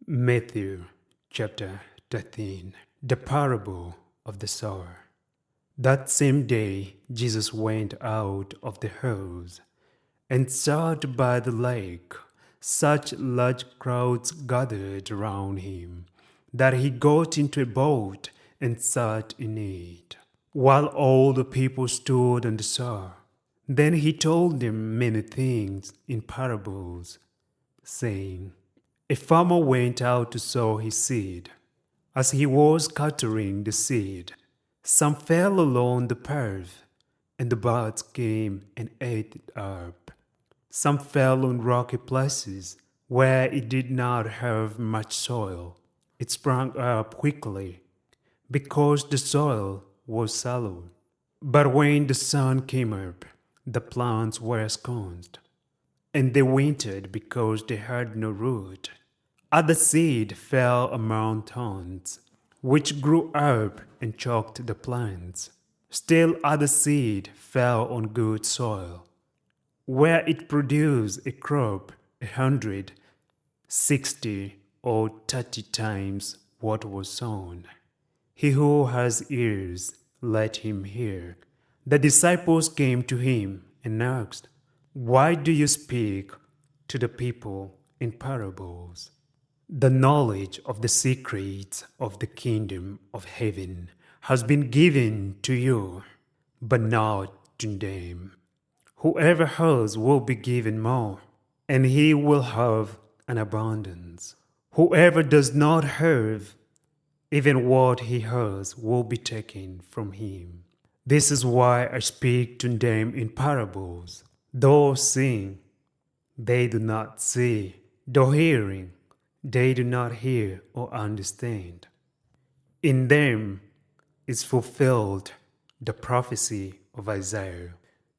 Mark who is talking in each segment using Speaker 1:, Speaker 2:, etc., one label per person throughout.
Speaker 1: Mathew chapter 13. The parable of the sower. That same day Jesus went out of the house and sat by the lake. Such large crowds gathered around him that he got into a boat and sat in it, while all the people stood on the shore. Then he told them many things in parables, saying, A farmer went out to sow his seed. As he was scattering the seed, some fell along the path, and the birds came and ate it up. Some fell on rocky places where it did not have much soil. It sprang up quickly because the soil was shallow. But when the sun came up, the plants were scorched, and they wintered because they had no root. Other seed fell among thorns, which grew up and choked the plants. Still other seed fell on good soil, where it produced a crop 160 or 30 times what was sown. He who has ears, let him hear. The disciples came to him and asked, Why do you speak to the people in parables? The knowledge of the secrets of the kingdom of heaven has been given to you, but not to them. Whoever has will be given more, and he will have an abundance. Whoever does not have, even what he has will be taken from him. This is why I speak to them in parables. Though seeing, they do not see. Though hearing, they do not hear or understand. In them is fulfilled the prophecy of Isaiah.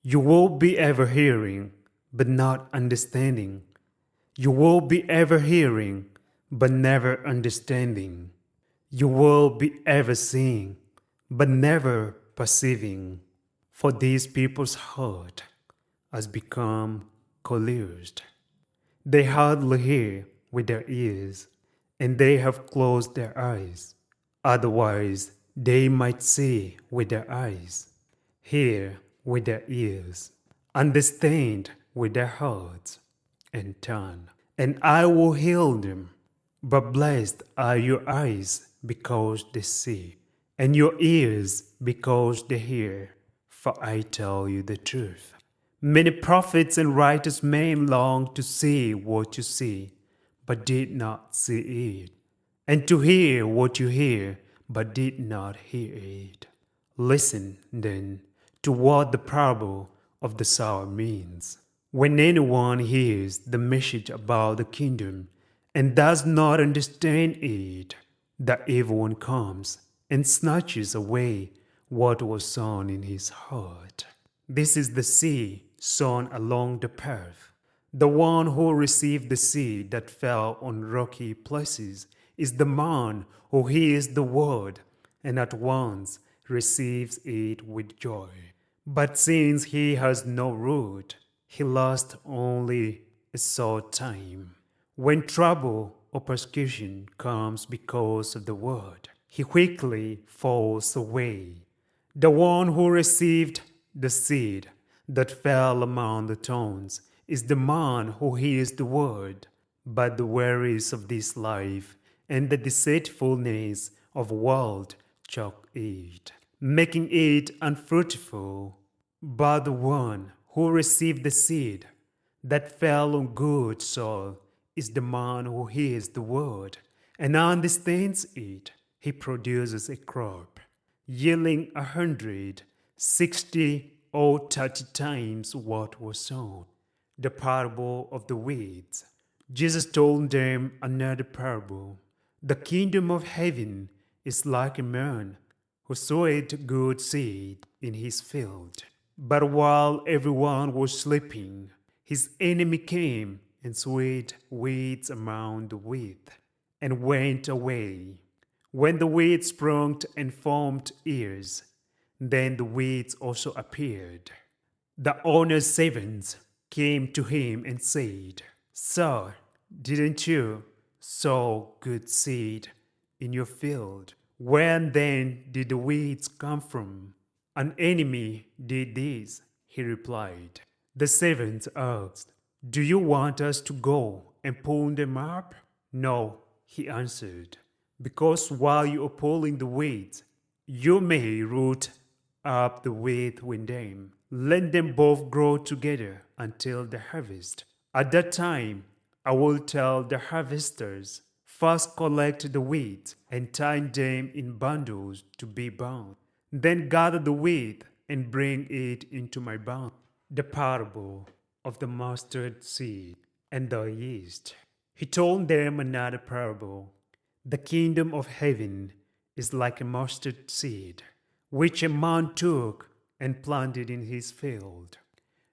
Speaker 1: You will be ever hearing, but not understanding. You will be ever hearing, but never understanding. You will be ever seeing, but never perceiving. For these people's heart has become collused. They hardly hear with their ears, and they have closed their eyes. Otherwise, they might see with their eyes, hear with their ears, understand with their hearts, and turn, and I will heal them. But blessed are your eyes because they see, and your ears because they hear. For I tell you the truth. Many prophets and righteous men longed to see what you see, but did not see it, and to hear what you hear, but did not hear it. Listen, then, to what the parable of the sower means. When anyone hears the message about the kingdom and does not understand it, the evil one comes and snatches away what was sown in his heart. This is the seed sown along the path. The one who received the seed that fell on rocky places is the man who hears the word and at once receives it with joy. But since he has no root, he lasts only a short time. When trouble or persecution comes because of the word, he quickly falls away. The one who received the seed that fell among the thorns is the man who hears the word, but the worries of this life and the deceitfulness of the world choke it, making it unfruitful. But the one who received the seed that fell on good soil is the man who hears the word and understands it. He produces a crop, yielding 160 or 30 times what was sown. The parable of the weeds. Jesus told them another parable. The kingdom of heaven is like a man who sowed good seed in his field. But while everyone was sleeping, his enemy came and sowed weeds among the wheat and went away. When the weeds sprung and formed ears, then the weeds also appeared. The owner's servants came to him and said, Sir, didn't you sow good seed in your field. Where then did the weeds come from? An enemy did this, he replied. The servant asked, Do you want us to go and pull them up? No, he answered, because while you are pulling the weeds, you may root up the wheat with them. Let them both grow together until the harvest. At that time, I will tell the harvesters, first collect the wheat and tie them in bundles to be bound. Then gather the wheat and bring it into my barn. The parable of the mustard seed and the yeast. He told them another parable. The kingdom of heaven is like a mustard seed, which a man took and planted in his field.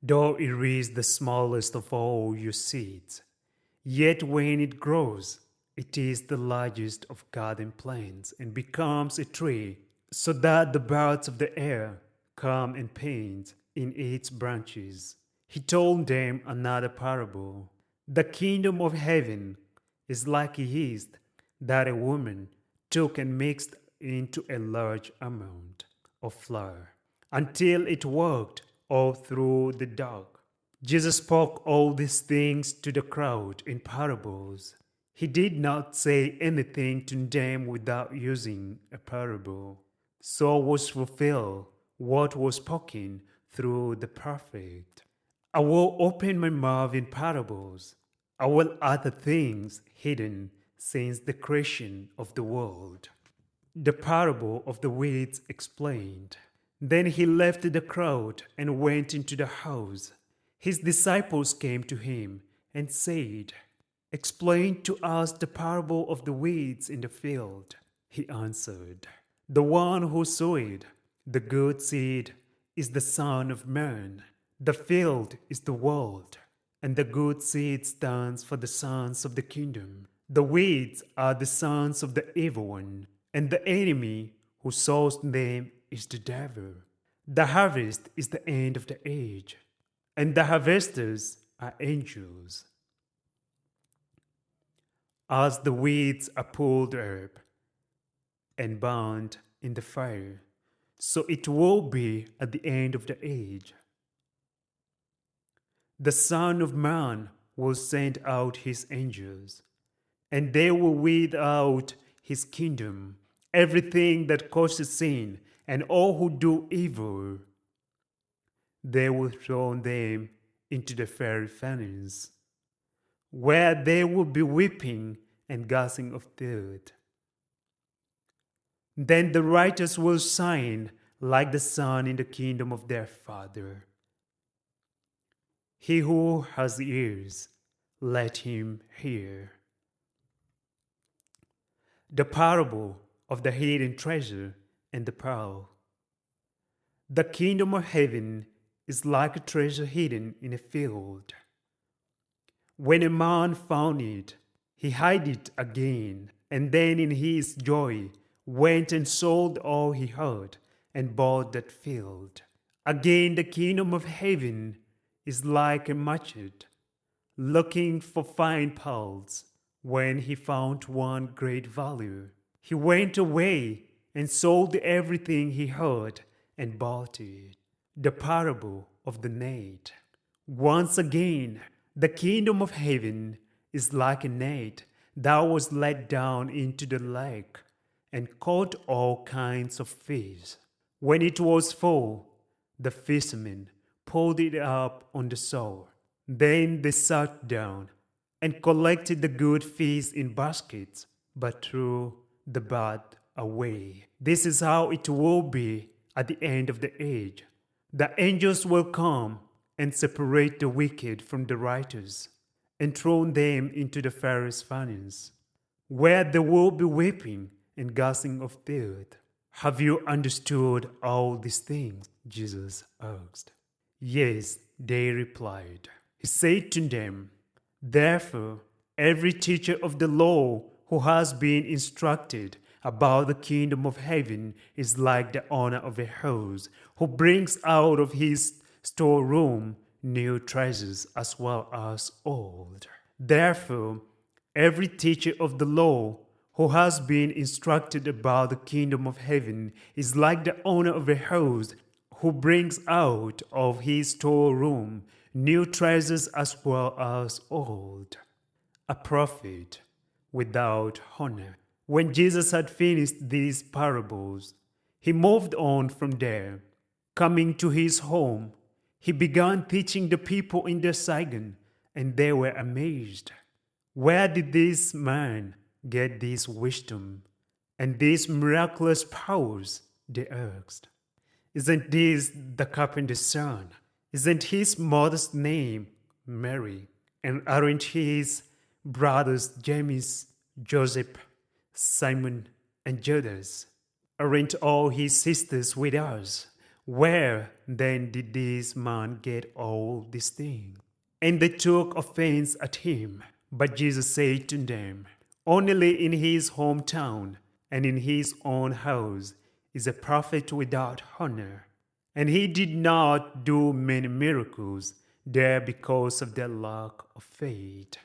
Speaker 1: Though it is the smallest of all your seeds, yet when it grows, it is the largest of garden plants and becomes a tree, so that the birds of the air come and paint in its branches. He told them another parable. The kingdom of heaven is like yeast that a woman took and mixed into a large amount of flour until it worked all through the dough. Jesus spoke all these things to the crowd in parables. He did not say anything to them without using a parable. So was fulfilled what was spoken through the prophet. I will open my mouth in parables. I will utter things hidden since the creation of the world. The parable of the weeds explained. Then he left the crowd and went into the house. His disciples came to him and said, Explain to us the parable of the weeds in the field. He answered, The one who sowed the good seed is the Son of Man. The field is the world, and the good seed stands for the sons of the kingdom. The weeds are the sons of the evil one, and the enemy who sows them is the devil. The harvest is the end of the age, and the harvesters are angels. As the weeds are pulled up and burned in the fire, so it will be at the end of the age. The Son of Man will send out his angels, and they will weed out his kingdom, everything that causes sin, and all who do evil. They will throw them into the fiery furnace, where there will be weeping and gnashing of teeth. Then the righteous will shine like the sun in the kingdom of their Father. He who has ears, let him hear. The parable of the hidden treasure and the pearl. The kingdom of heaven is like a treasure hidden in a field. When a man found it, he hid it again, and then in his joy went and sold all he had and bought that field. Again, the kingdom of heaven is like a merchant looking for fine pearls. When he found one great value, he went away and sold everything he had and bought it. The parable of the net. Once again, the kingdom of heaven is like a net that was let down into the lake and caught all kinds of fish. When it was full, the fishermen pulled it up on the shore. Then they sat down and collected the good fish in baskets, but threw the bad away. This is how it will be at the end of the age. The angels will come and separate the wicked from the righteous and throw them into the fiery furnace, where there will be weeping and gnashing of teeth. Have you understood all these things? Jesus asked. Yes, they replied. He said to them, Therefore, every teacher of the law who has been instructed about the kingdom of heaven is like the owner of a house who brings out of his storeroom new treasures as well as old. Therefore, Every teacher of the law who has been instructed about the kingdom of heaven is like the owner of a house who brings out of his storeroom new treasures as well as old. A prophet without honor. When Jesus had finished these parables, he moved on from there. Coming to his home, he began teaching the people in their synagogue, and they were amazed. Where did this man get this wisdom and these miraculous powers? They asked. Isn't this the carpenter's son? Isn't his mother's name Mary? And aren't his brothers James, Joseph, Simon, and Judas? Aren't all his sisters with us? Where then did this man get all these things? And they took offense at him. But Jesus said to them, only in his hometown and in his own house is a prophet without honor. And he did not do many miracles there because of their lack of faith.